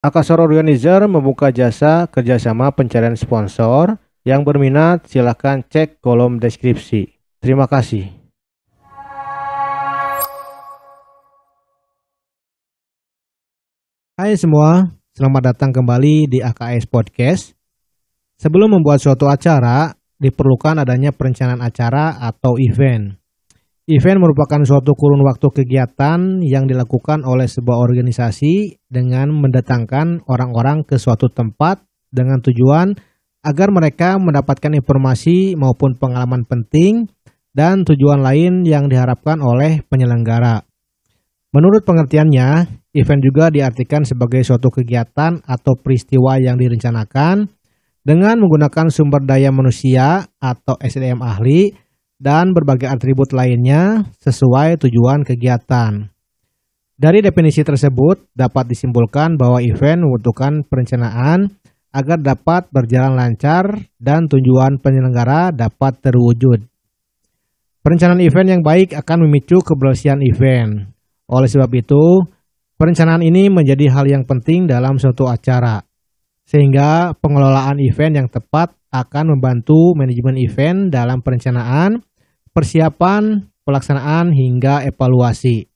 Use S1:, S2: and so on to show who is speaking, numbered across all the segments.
S1: Akasor Organizer membuka jasa kerjasama pencarian sponsor. Yang berminat silakan cek kolom deskripsi. Terima kasih. Hai semua, selamat datang kembali di AKS Podcast. Sebelum membuat suatu acara, diperlukan adanya perencanaan acara atau event. Event merupakan suatu kurun waktu kegiatan yang dilakukan oleh sebuah organisasi dengan mendatangkan orang-orang ke suatu tempat dengan tujuan agar mereka mendapatkan informasi maupun pengalaman penting dan tujuan lain yang diharapkan oleh penyelenggara. Menurut pengertiannya, event juga diartikan sebagai suatu kegiatan atau peristiwa yang direncanakan dengan menggunakan sumber daya manusia atau SDM ahli dan berbagai atribut lainnya sesuai tujuan kegiatan. Dari definisi tersebut dapat disimpulkan bahwa event membutuhkan perencanaan agar dapat berjalan lancar dan tujuan penyelenggara dapat terwujud. Perencanaan event yang baik akan memicu keberhasilan event. Oleh sebab itu, perencanaan ini menjadi hal yang penting dalam suatu acara, sehingga pengelolaan event yang tepat akan membantu manajemen event dalam perencanaan, persiapan, pelaksanaan, hingga evaluasi.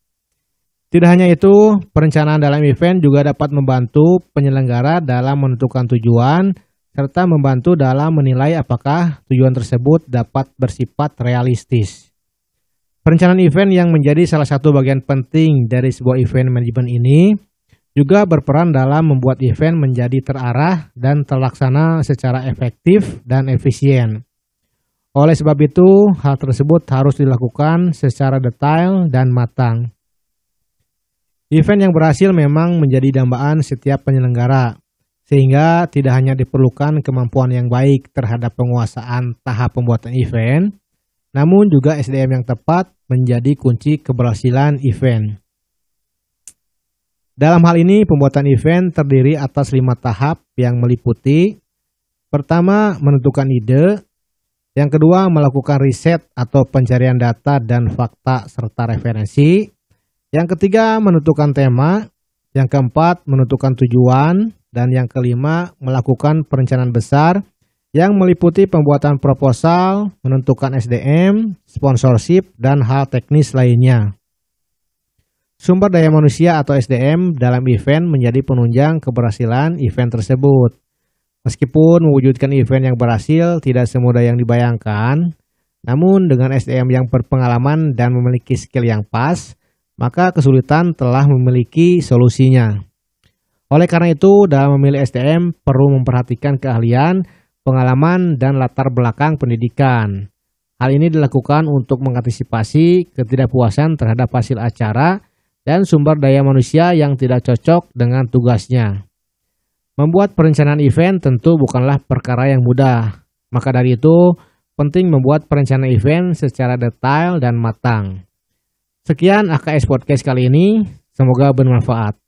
S1: Tidak hanya itu, perencanaan dalam event juga dapat membantu penyelenggara dalam menentukan tujuan, serta membantu dalam menilai apakah tujuan tersebut dapat bersifat realistis. Perencanaan event yang menjadi salah satu bagian penting dari sebuah event manajemen ini juga berperan dalam membuat event menjadi terarah dan terlaksana secara efektif dan efisien. Oleh sebab itu, hal tersebut harus dilakukan secara detail dan matang. Event yang berhasil memang menjadi dambaan setiap penyelenggara, sehingga tidak hanya diperlukan kemampuan yang baik terhadap penguasaan tahap pembuatan event, namun juga SDM yang tepat menjadi kunci keberhasilan event. Dalam hal ini, pembuatan event terdiri atas 5 tahap yang meliputi: pertama, menentukan ide; yang kedua, melakukan riset atau pencarian data dan fakta serta referensi; yang ketiga, menentukan tema; yang keempat, menentukan tujuan; dan yang kelima, melakukan perencanaan besar yang meliputi pembuatan proposal, menentukan SDM, sponsorship, dan hal teknis lainnya. Sumber daya manusia atau SDM dalam event menjadi penunjang keberhasilan event tersebut. Meskipun mewujudkan event yang berhasil tidak semudah yang dibayangkan, namun dengan SDM yang berpengalaman dan memiliki skill yang pas, maka kesulitan telah memiliki solusinya. Oleh karena itu, dalam memilih SDM perlu memperhatikan keahlian, pengalaman, dan latar belakang pendidikan. Hal ini dilakukan untuk mengantisipasi ketidakpuasan terhadap hasil acara dan sumber daya manusia yang tidak cocok dengan tugasnya. Membuat perencanaan event tentu bukanlah perkara yang mudah. Maka dari itu, penting membuat perencanaan event secara detail dan matang. Sekian AKS Podcast kali ini, semoga bermanfaat.